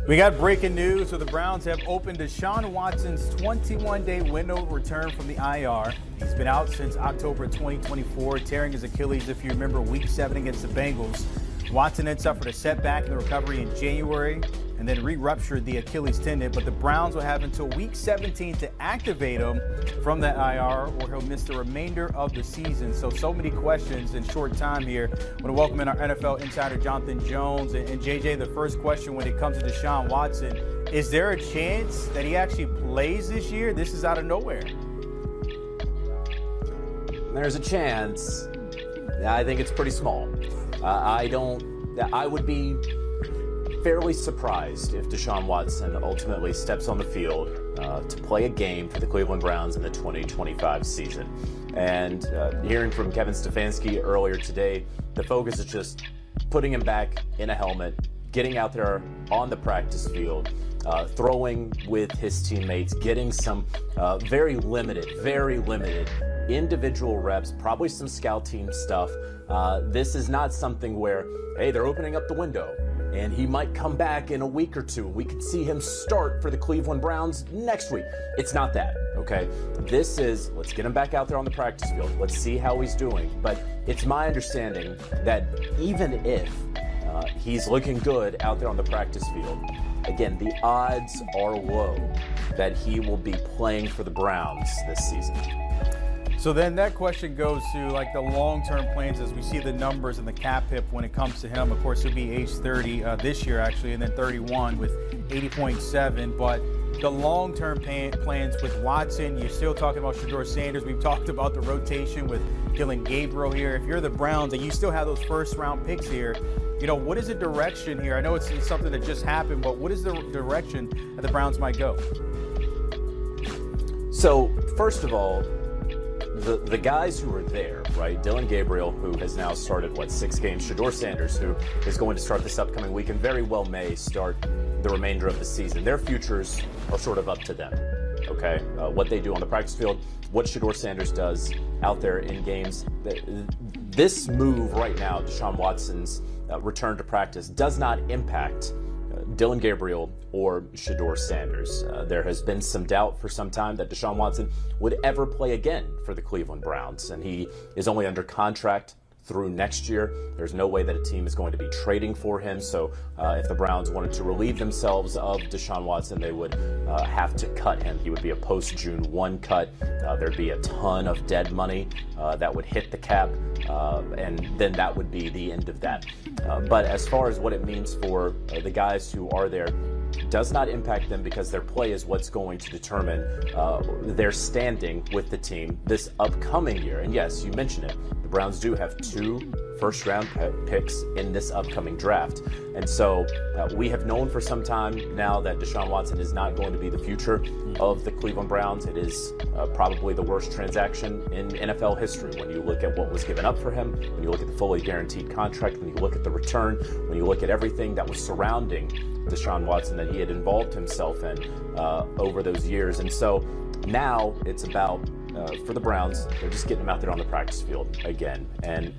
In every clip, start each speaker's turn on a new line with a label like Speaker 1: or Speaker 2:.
Speaker 1: We got breaking news. So the Browns have opened Deshaun Watson's 21-day window of return from the IR. He's been out since October 2024, tearing his Achilles, if you remember, Week 7 against the Bengals. Watson had suffered a setback in the recovery in January and then re-ruptured the Achilles tendon, but the Browns will have until Week 17 to activate him from that IR, or he'll miss the remainder of the season. So many questions in short time here. I want to welcome in our NFL insider, Jonathan Jones. And JJ, the first question when it comes to Deshaun Watson, is there a chance that he actually plays this year? This is out of nowhere.
Speaker 2: There's a chance. I think it's pretty small. I would be fairly surprised if Deshaun Watson ultimately steps on the field to play a game for the Cleveland Browns in the 2025 season. And hearing from Kevin Stefanski earlier today, the focus is just putting him back in a helmet, getting out there on the practice field, throwing with his teammates, getting some very limited individual reps, probably some scout team stuff. This is not something where, hey, they're opening up the window and he might come back in a week or two. We could see him start for the Cleveland Browns next week. It's not that, okay? This is, let's get him back out there on the practice field. Let's see how he's doing. But it's my understanding that even if he's looking good out there on the practice field, again, the odds are low that he will be playing for the Browns this season.
Speaker 1: So then that question goes to like the long-term plans as we see the numbers and the cap hit when it comes to him. Of course, he'll be age 30 this year actually, and then 31 with 80.7. But the long-term plans with Watson, you're still talking about Shedeur Sanders. We've talked about the rotation with Dillon Gabriel here. If you're the Browns and you still have those first-round picks here, you know, what is the direction here? I know it's something that just happened, but what is the direction that the Browns might go?
Speaker 2: So, first of all, the guys who are there, right? Dillon Gabriel, who has now started, 6 games. Shedeur Sanders, who is going to start this upcoming week and very well may start the remainder of the season. Their futures are sort of up to them, okay? What they do on the practice field, what Shedeur Sanders does out there in games. This move right now, Deshaun Watson's return to practice, does not impact Dillon Gabriel or Shedeur Sanders. There has been some doubt for some time that Deshaun Watson would ever play again for the Cleveland Browns, and he is only under contract through next year. There's no way that a team is going to be trading for him, so if the Browns wanted to relieve themselves of Deshaun Watson, they would have to cut him. He would be a post-June 1 cut. There'd be a ton of dead money that would hit the cap, and then that would be the end of that. But as far as what it means for the guys who are there, does not impact them because their play is what's going to determine their standing with the team this upcoming year. And yes, you mentioned it. The Browns do have 2 first-round picks in this upcoming draft. And so we have known for some time now that Deshaun Watson is not going to be the future of the Cleveland Browns. It is probably the worst transaction in NFL history when you look at what was given up for him, when you look at the fully guaranteed contract, when you look at the return, when you look at everything that was surrounding Deshaun Watson that he had involved himself in over those years. And so now it's about, for the Browns, they're just getting him out there on the practice field again. And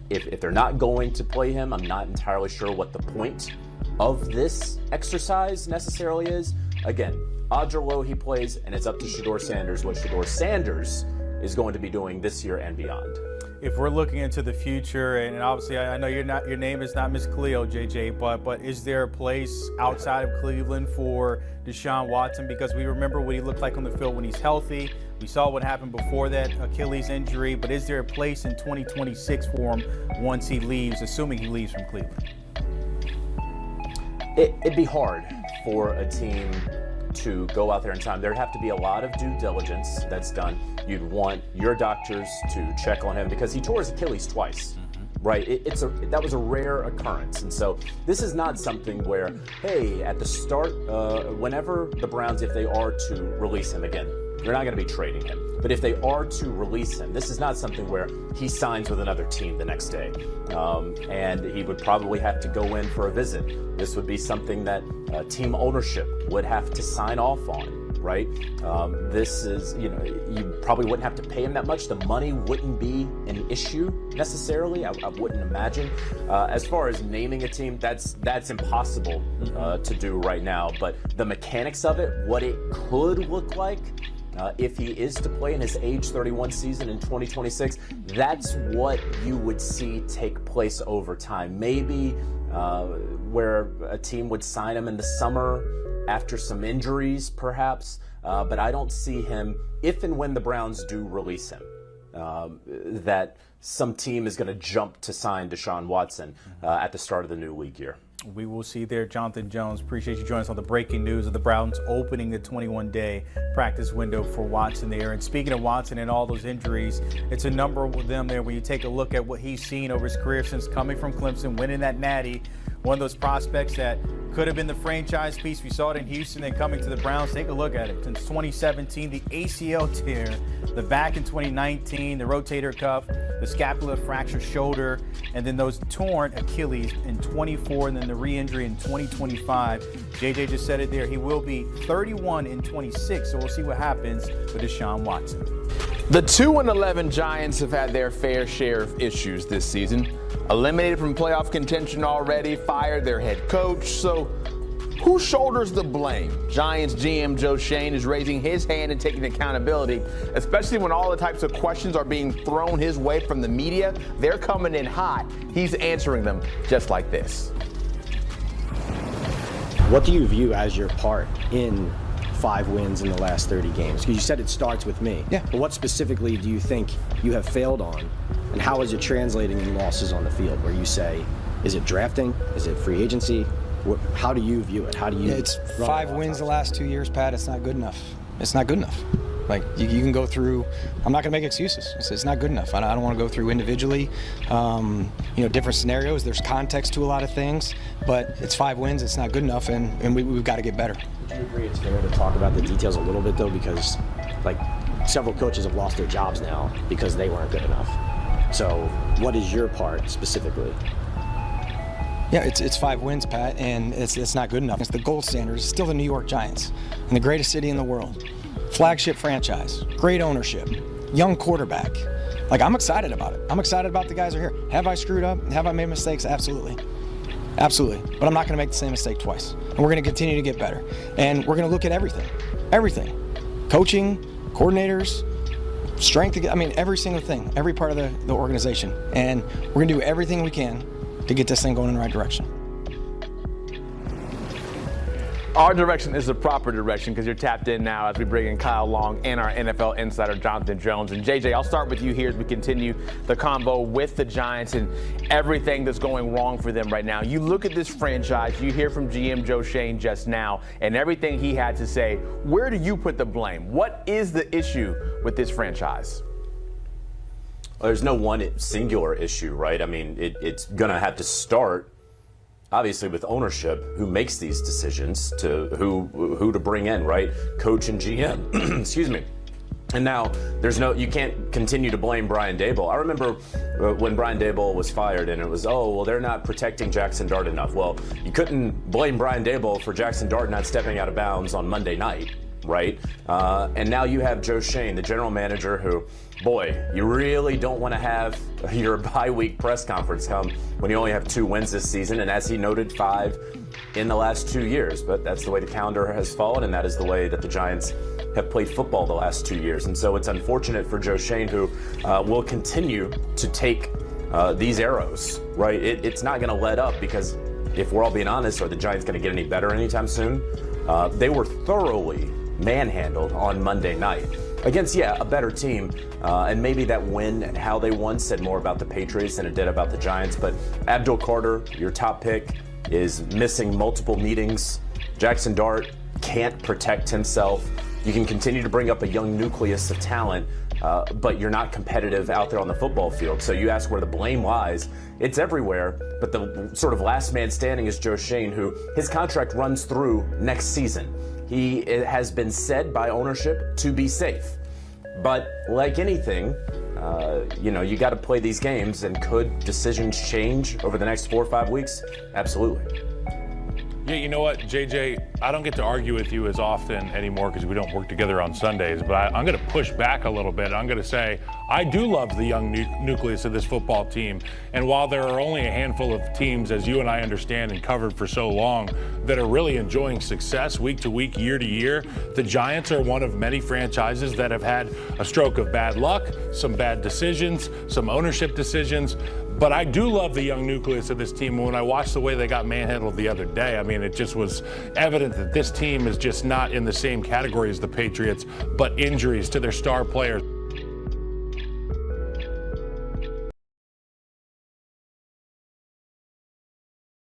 Speaker 2: if they're not going to play him, I'm not entirely sure what the point of this exercise necessarily is. Again, odds are low he plays, and it's up to Shedeur Sanders what Shedeur Sanders is going to be doing this year and beyond.
Speaker 1: If we're looking into the future, and obviously I know your name is not Miss Cleo, JJ, but is there a place outside of Cleveland for Deshaun Watson? Because we remember what he looked like on the field when he's healthy. We saw what happened before that Achilles injury, but is there a place in 2026 for him once he leaves, assuming he leaves from Cleveland?
Speaker 2: It'd be hard for a team to go out there in time. There'd have to be a lot of due diligence that's done. You'd want your doctors to check on him because he tore his Achilles twice, right? That was a rare occurrence. And so this is not something where, hey, at the start, whenever the Browns, if they are to release him again, they're not going to be trading him. But if they are to release him, this is not something where he signs with another team the next day. And he would probably have to go in for a visit. This would be something that team ownership would have to sign off on, right? This is, you probably wouldn't have to pay him that much. The money wouldn't be an issue necessarily. I wouldn't imagine. As far as naming a team, that's impossible to do right now. But the mechanics of it, what it could look like, if he is to play in his age 31 season in 2026, that's what you would see take place over time. Maybe where a team would sign him in the summer after some injuries, perhaps. But I don't see him, if and when the Browns do release him, that some team is going to jump to sign Deshaun Watson at the start of the new league year.
Speaker 1: We will see there. Jonathan Jones, appreciate you joining us on the breaking news of the Browns opening the 21-day practice window for Watson there. And speaking of Watson and all those injuries, it's a number of them there when you take a look at what he's seen over his career since coming from Clemson, winning that Natty. One of those prospects that could have been the franchise piece. We saw it in Houston and coming to the Browns. Take a look at it. Since 2017, the ACL tear, the back in 2019, the rotator cuff, the scapula fractured shoulder, and then those torn Achilles in 24, and then the re-injury in 2025. JJ just said it there. He will be 31 in 26, so we'll see what happens with Deshaun Watson.
Speaker 3: The 2-11 Giants have had their fair share of issues this season. Eliminated from playoff contention already, fired their head coach. So who shoulders the blame? Giants GM Joe Shane is raising his hand and taking accountability, especially when all the types of questions are being thrown his way from the media. They're coming in hot. He's answering them just like this.
Speaker 4: What do you view as your part in 5 wins in the last 30 games? Because you said it starts with me.
Speaker 3: Yeah.
Speaker 4: But what specifically do you think you have failed on, and how is it translating in losses on the field, where you say, is it drafting? Is it free agency? How do you view it? How do you?
Speaker 5: It's 5 wins the last 2 years, Pat. It's not good enough. It's not good enough. Like, you can go through, I'm not going to make excuses. It's not good enough. I don't want to go through individually, different scenarios. There's context to a lot of things, but it's 5 wins. It's not good enough, and we've got to get better.
Speaker 4: Do you agree it's fair to talk about the details a little bit, though? Because, several coaches have lost their jobs now because they weren't good enough. So what is your part specifically?
Speaker 5: Yeah, it's 5 wins, Pat, and it's not good enough. It's the gold standard. It's still the New York Giants, and the greatest city in the world. Flagship franchise, great ownership, young quarterback. I'm excited about it. I'm excited about the guys who are here. Have I screwed up? Have I made mistakes? Absolutely. Absolutely. But I'm not going to make the same mistake twice. And we're going to continue to get better. And we're going to look at everything. Everything. Coaching, coordinators, strength, every single thing, every part of the organization. And we're going to do everything we can to get this thing going in the right direction.
Speaker 3: Our direction is the proper direction because you're tapped in now as we bring in Kyle Long and our NFL insider, Jonathan Jones. And JJ, I'll start with you here as we continue the combo with the Giants and everything that's going wrong for them right now. You look at this franchise, you hear from GM Joe Shane just now, and everything he had to say. Where do you put the blame? What is the issue with this franchise?
Speaker 2: Well, there's no one singular issue, right? It's going to have to start obviously with ownership, who makes these decisions to who to bring in, right? Coach and GM. Excuse me. And now you can't continue to blame Brian Daboll. I remember when Brian Daboll was fired and it was, they're not protecting Jackson Dart enough. Well, you couldn't blame Brian Daboll for Jackson Dart not stepping out of bounds on Monday night, right? And now you have Joe Shane, the general manager, who, boy, you really don't want to have your bye week press conference come when you only have 2 wins this season. And as he noted, 5 in the last 2 years. But that's the way the calendar has fallen, and that is the way that the Giants have played football the last 2 years. And so it's unfortunate for Joe Shane, who will continue to take these arrows, right? It's not going to let up, because if we're all being honest, are the Giants going to get any better anytime soon? They were thoroughly manhandled on Monday night against, a better team. And maybe that win and how they won said more about the Patriots than it did about the Giants. But Abdul Carter, your top pick, is missing multiple meetings. Jackson Dart can't protect himself. You can continue to bring up a young nucleus of talent, but you're not competitive out there on the football field. So you ask where the blame lies. It's everywhere, but the sort of last man standing is Joe Shane, who his contract runs through next season. It has been said by ownership to be safe. But like anything, you got to play these games, and could decisions change over the next 4 or 5 weeks? Absolutely.
Speaker 6: Yeah, you know what, JJ, I don't get to argue with you as often anymore because we don't work together on Sundays, but I'm going to push back a little bit. I'm going to say I do love the young nucleus of this football team. And while there are only a handful of teams, as you and I understand and covered for so long, that are really enjoying success week to week, year to year, the Giants are one of many franchises that have had a stroke of bad luck, some bad decisions, some ownership decisions. But I do love the young nucleus of this team. When I watched the way they got manhandled the other day, I mean, it just was evident that this team is just not in the same category as the Patriots, but injuries to their star players.